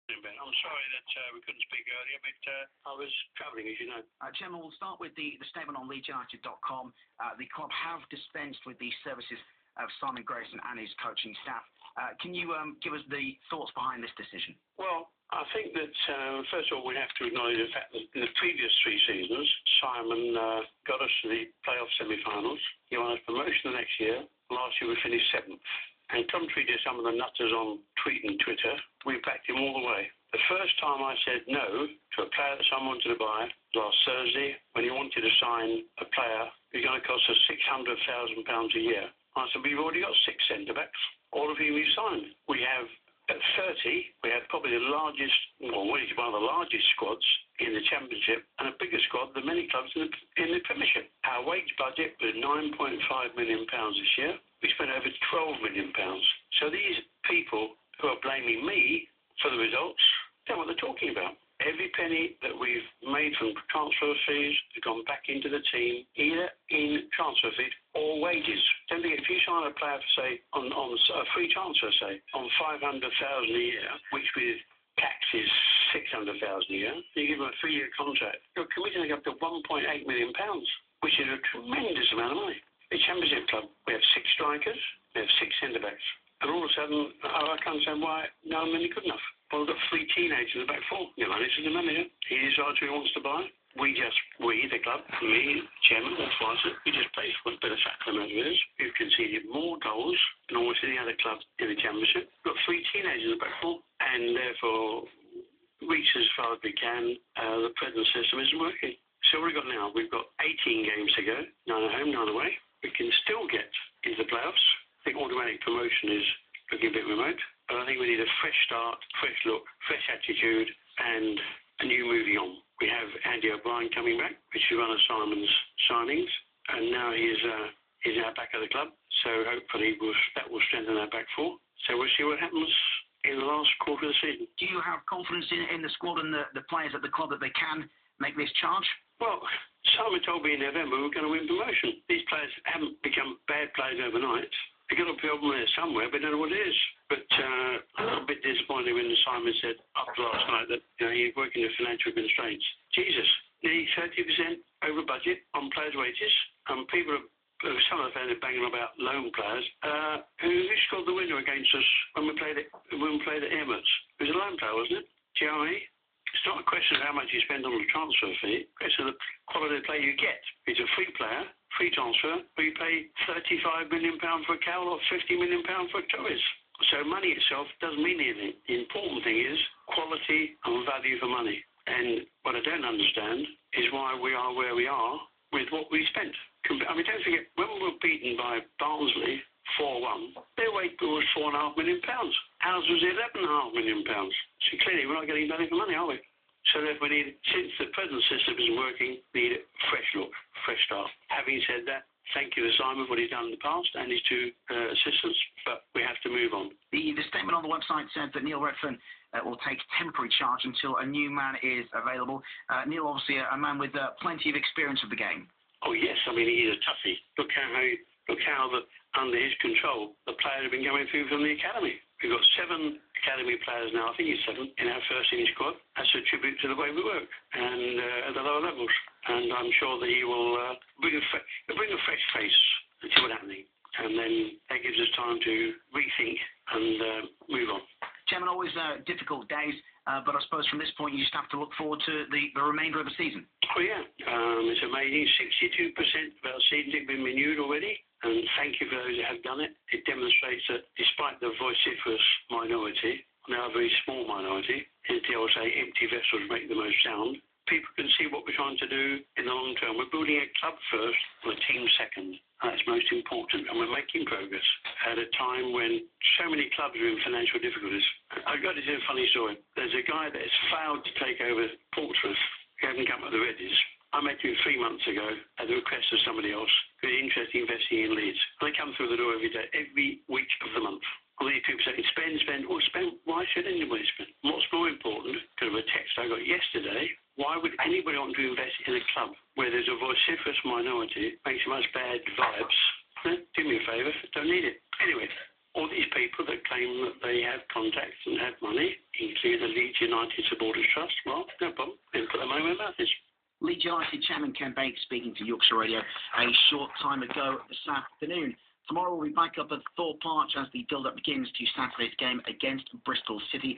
Ben, I'm sorry that we couldn't speak earlier, but I was travelling, as you know. Chairman, we'll start with the statement on LeedsUnited.com. The club have dispensed with the services of Simon Grayson and his coaching staff. Can you give us the thoughts behind this decision? Well, I think that, first of all, we have to acknowledge the fact that in the previous 3 seasons, Simon got us to the playoff semi-finals. He won us promotion the next year. Last year we finished 7th. And contrary to some of the nutters on tweet and Twitter, we backed him all the way. The first time I said no to a player that someone wanted to buy last Thursday, when he wanted to sign a player who's going to cost us £600,000 a year. I said, we've already got 6 centre-backs, all of whom we've signed. We have, at 30, we have probably the largest, well, one of the largest squads in the Championship and a bigger squad than many clubs in the Premiership. Our wage budget was £9.5 million this year. We spent over £12 million. So these people who are blaming me for the results don't know what they're talking about. Every penny that we've made from transfer fees has gone back into the team, either in transfer fees or wages. Don't forget, if you sign a player, say, on a free transfer, say, on £500,000 a year, which with tax is £600,000 a year, you give them a 3-year contract, you're committing up to £1.8 million, which is a tremendous amount of money. The Championship club, we have 6 strikers, we have 6 centre-backs. And all of a sudden, I can't understand why no one really good enough. Well, we've got 3 teenagers in the back 4. The manager's the manager. He decides who he wants to buy. We, the club, me, chairman, or twice, we just play for a bit of fact of the matter is. We've conceded more goals than almost any other club in the Championship. We've got 3 teenagers in the back 4. And therefore, reach as far as we can. The present system isn't working. So what have we got now? We've got 18 games to go. 9 at home, 9 away. We can still get into the playoffs. I think automatic promotion is looking a bit remote. But I think we need a fresh start, fresh look, fresh attitude, and a new moving on. We have Andy O'Brien coming back, which is one of Simon's signings, and now he's now back at the club. So hopefully that will strengthen our back 4. So we'll see what happens in the last quarter of the season. Do you have confidence in the squad and the players at the club that they can make this charge? Well, Simon told me in November we were going to win promotion. These players haven't become bad players overnight. They've got a problem there somewhere, but don't know what it is. But I'm a bit disappointed when Simon said after last night that he's working with financial constraints. Jesus, nearly 30% over budget on players' wages. People are, some of the fans are banging about loan players. Who scored the winner against us when we played at Emirates? It was a loan player, wasn't it? Do you know what I mean? It's not a question of how much you spend on the transfer fee. It's a question of the quality of player you get. It's a free player, free transfer, where you pay £35 million for a Cowell or £50 million for a Torres. So money itself doesn't mean anything. The important thing is quality and value for money. And what I don't understand is why we are where we are with what we spent. I mean, don't forget, when we were beaten by Barnsley 4-1, their wage bill was £4.5 million. Ours was £11.5 million. So clearly we're not getting value for money, are we? So therefore we need, since the present system isn't working, we need a fresh look, fresh start. Having said that, thank you to Simon for what he's done in the past and his 2 assistants, but we have to move on. The statement on the website said that Neil Redfern will take temporary charge until a new man is available. Neil, obviously a man with plenty of experience of the game. Oh yes, I mean he's a toughie. Look how under his control the players have been going through from the academy. We've got 7 academy players now, I think it's 7, in our first team squad. That's a tribute to the way we work and at the lower levels. And I'm sure that he will bring a fresh face to what's happening. And then that gives us time to rethink and move on. Chairman, always difficult days, but I suppose from this point you just have to look forward to the remainder of the season. Oh yeah, it's amazing. 62% of our seasons have been renewed already. And thank you for those that have done it. It demonstrates that despite the vociferous minority, now a very small minority, as they all say, empty vessels make the most sound, people can see what we're trying to do in the long term. We're building a club first and a team second. That's most important. And we're making progress at a time when so many clubs are in financial difficulties. I've got to tell you a funny story. There's a guy that has failed to take over Portsmouth. He hasn't come up with the Reddies. I met him 3 months ago at the request of somebody else who's interested in investing in Leeds. And they come through the door every day, every week of the month. All these people saying, spend. Well, spend. Why should anybody spend? And what's more important, because of a text I got yesterday, why would anybody want to invest in a club where there's a vociferous minority, makes so much bad vibes? Do me a favour, don't need it. Anyway, all all these people that claim that they have contacts and have money, include the Leeds United Supporters Trust, well, no problem. Then put them on my mouth. Leeds United chairman Ken Baker speaking to Yorkshire Radio a short time ago this afternoon. Tomorrow we'll be back up at Thorpe Arch as the build-up begins to Saturday's game against Bristol City.